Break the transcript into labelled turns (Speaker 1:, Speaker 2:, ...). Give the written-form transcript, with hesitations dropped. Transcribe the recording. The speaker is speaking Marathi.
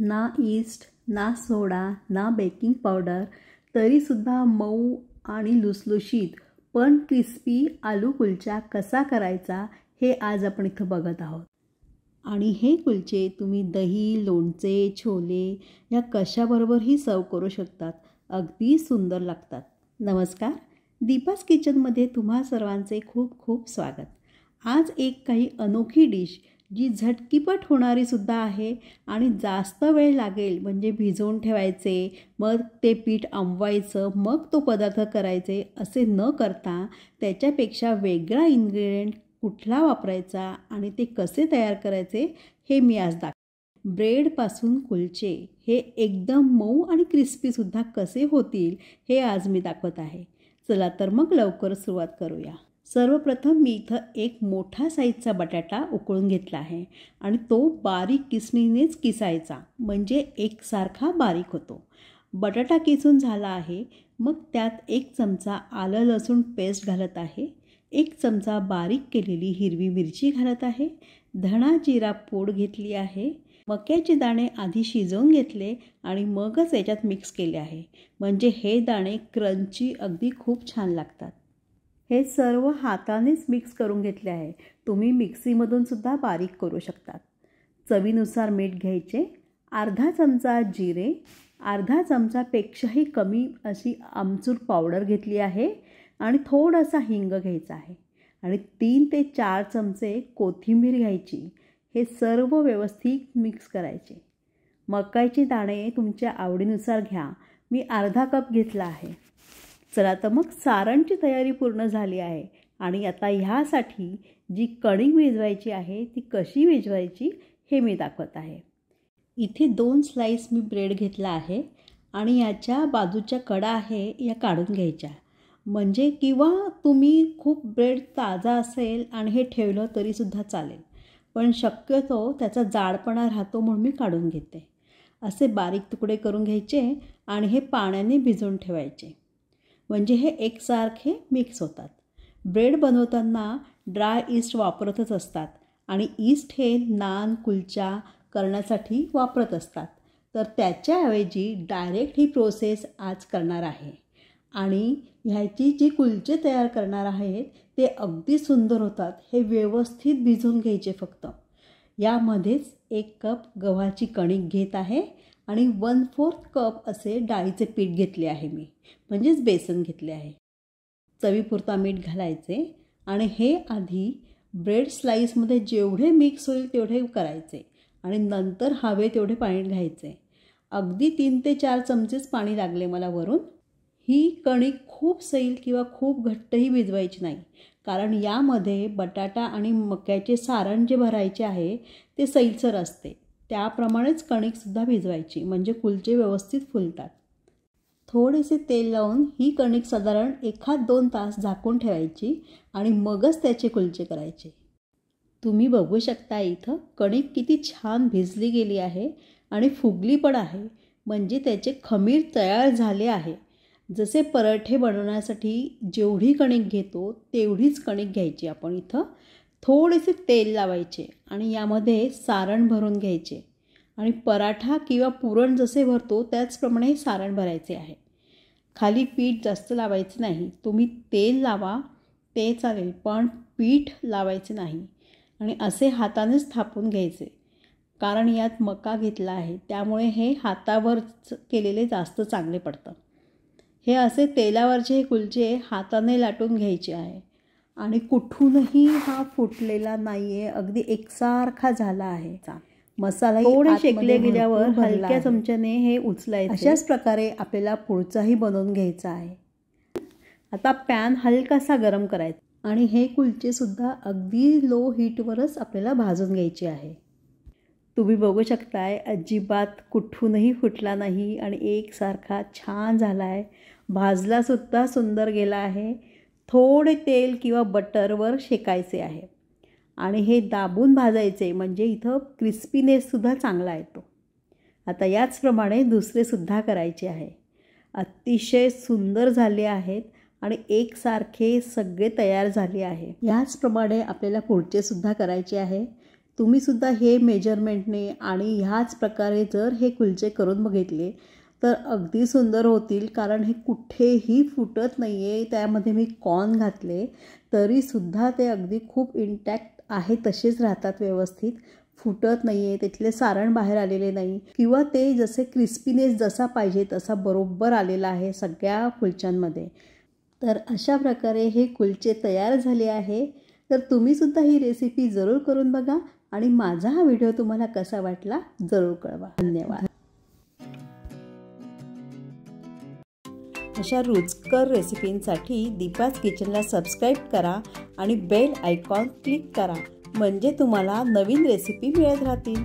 Speaker 1: ना ईस्ट, ना सोडा, ना बेकिंग पावडर, तरीसुद्धा मऊ आणि लुसलुशीत पण क्रिस्पी आलू कुलचा कसा करायचा हे आज आपण इथं बघत आहोत। आणि हे कुलचे तुम्ही दही, लोणचे, छोले या कशाबरोबरही सर्व करू शकतात। अगदी सुंदर लागतात। नमस्कार, दीपास किचनमध्ये तुम्हा सर्वांचे खूप खूप स्वागत। आज एक काही अनोखी डिश जी झटकीपट होणारी सुद्धा आहे आणि जास्त वेळ लागेल म्हणजे भिजवून ठेवायचे, मग ते पीठ आंबवायचं, मग तो पदार्थ करायचे असे न करता त्याच्यापेक्षा वेगळा इन्ग्रेडियंट कुठला वापरायचा आणि ते कसे तयार करायचे हे मी आज दाखवेन। ब्रेडपासून कुलचे हे एकदम मऊ आणि क्रिस्पीसुद्धा कसे होतील हे आज मी दाखवत आहे। चला तर मग लवकर सुरुवात करूया। सर्वप्रथम मी इथं एक मोठा साईजचा बटाटा उकळून घेतला आहे आणि तो बारीक किसणीनेच किसायचा म्हणजे एकसारखा बारीक होतो। बटाटा किसून झाला आहे, मग त्यात 1 चमचा आलं लसूण पेस्ट घालत आहे, 1 चमचा बारीक केलेली हिरवी मिरची घालत आहे, धणा जिरा पूड घेतली आहे, मक्याचे दाणे आधी शिजवून घेतले आणि मगच याच्यात मिक्स केले आहे म्हणजे हे दाणे क्रंची अगदी खूप छान लागतात। हे सर्व हातानेच मिक्स करून घेतले आहे, तुम्ही मिक्सीमधून सुद्धा बारीक करू शकतात। चवीनुसार मीठ घ्यायचे, अर्धा चमचा जिरे, अर्धा चमचापेक्षाही कमी अशी आमचूर पावडर घेतली आहे आणि थोडासा हिंग घ्यायचा आहे आणि 3 ते 4 चमचे कोथिंबीर घ्यायची। हे सर्व व्यवस्थित मिक्स करायचे। मकाईचे दाणे तुमच्या आवडीनुसार घ्या, मी अर्धा कप घेतला आहे। चला तर मग सारणची तयारी पूर्ण झाली आहे आणि आता ह्यासाठी जी कणिक भिजवायची आहे ती कशी भिजवायची हे मी दाखवत आहे। इथे 2 स्लाइस मी ब्रेड घेतला आहे आणि याच्या बाजूच्या कडा आहे या काढून घ्यायच्या म्हणजे किंवा तुम्ही खूप ब्रेड ताजा असेल आणि हे ठेवलं तरीसुद्धा चालेल, पण शक्यतो त्याचा जाडपणा राहतो म्हणून मी काढून घेते। असे बारीक तुकडे करून घ्यायचे आणि हे पाण्याने भिजवून ठेवायचे म्हणजे हे एकसारखे मिक्स होतात। ब्रेड बनवताना ड्राय ईस्ट वापरतच असतात आणि ईस्ट हे नान कुलचा करण्यासाठी वापरत असतात, तर त्याच्याऐवजी डायरेक्ट ही प्रोसेस आज करणार आहे आणि ह्याची जी कुलचे तयार करणार आहेत ते अगदी सुंदर होतात। हे व्यवस्थित भिजवून घ्यायचे फक्त। यामध्येच 1 कप गव्हाची कणिक घेत आहे आणि 1/4 कप असे डाळीचे पीठ घेतले आहे मी, म्हणजेच बेसन घेतले आहे। चवीपुरता मीठ घालायचे आणि हे आधी ब्रेड स्लाइसमध्ये जेवढे मिक्स होईल तेवढे करायचे आणि नंतर हवे तेवढे पाणी घ्यायचे। अगदी 3 ते 4 चमचेच पाणी लागले मला वरून। ही कणिक खूप सैल किंवा खूप घट्टही भिजवायची नाही, कारण यामध्ये बटाटा आणि मक्याचे सारण जे भरायचे आहे ते सैलसर असते, त्याप्रमाणेच कणिकसुद्धा भिजवायची म्हणजे कुलचे व्यवस्थित फुलतात। थोडेसे तेल लावून ही कणिक साधारण 1-2 तास झाकून ठेवायची आणि मगच त्याचे कुलचे करायचे। तुम्ही बघू शकता इथं कणिक किती छान भिजली गेली आहे आणि फुगली पण आहे म्हणजे त्याचे खमीर तयार झाले आहे। जसे पराठे बनवण्यासाठी जेवढी कणिक घेतो तेवढीच कणिक घ्यायची आपण इथं। थोडेसे तेल लावायचे आणि यामध्ये सारण भरून घ्यायचे आणि पराठा किंवा पुरण जसे भरतो त्याचप्रमाणे सारण भरायचे आहे। खाली पीठ जास्त लावायचे नाही, तुम्ही तेल लावा ते चालेल पण पीठ लावायचे नाही आणि असे हातानेच थापून घ्यायचे, कारण यात मका घेतला आहे त्यामुळे हे हातावर केलेले जास्त चांगले पडतं। हे असे तेलावरचे हे कुलचे हाताने लाटून घ्यायचे आहे आणि कुठूनही हा फुटलेला नाही आहे, अगदी एकसारखा झाला आहे। मसाला थोडे शेकले गेल्यावर हलक्या चमच्याने हे उचलायचे। अशाच प्रकारे आपल्याला पुढचाही बनवून घ्यायचा आहे। आता पॅन हलकासा गरम करायचा आणि हे कुलचे सुद्धा अगदी लो हीटवरच आपल्याला भाजून घ्यायचे आहे। तुम्ही बघू शकताय अजिबात कुठूनही फुटला नाही आणि एकसारखा छान झाला आहे। भाजलासुद्धा सुंदर गेला आहे। थोडे तेल किंवा बटरवर शेकायचे आहे आणि हे दाबून भाजायचे म्हणजे इथं क्रिस्पीनेससुद्धा चांगला येतो। आता याचप्रमाणे दुसरेसुद्धा करायचे आहे। अतिशय सुंदर झाले आहेत आणि एकसारखे सगळे तयार झाले आहे। याचप्रमाणे आपल्याला पुढचे सुद्धा करायचे आहे। तुम्हीसुद्धा हे मेजरमेंटने आणि ह्याच प्रकारे जर हे कुलचे करून बघितले तर अगदी सुंदर होतील, कारण हे कुठेही फुटत नाही आहे. त्यामध्ये मी कॉर्न घातले तरीसुद्धा ते अगदी खूप इंटॅक्ट आहे, तसेच राहतात, व्यवस्थित फुटत नाही आहे, त्यातले सारण बाहेर आलेले नाही किंवा ते जसे क्रिस्पीनेस जसा पाहिजे तसा बरोबर आलेला आहे सगळ्या कुलच्यांमध्ये. तर अशा प्रकारे हे कुलचे तयार झाले आहे. तर तुम्हीसुद्धा ही रेसिपी जरूर करून बघा आणि माझा हा व्हिडिओ तुम्हाला कसा वाटला जरूर कळवा. धन्यवाद. अशा रुचकर रेसिपींसाठी दीपाज किचनला सबस्क्राईब करा आणि बेल आयकॉन क्लिक करा, म्हणजे तुम्हाला नवीन रेसिपी मिळत राहतील.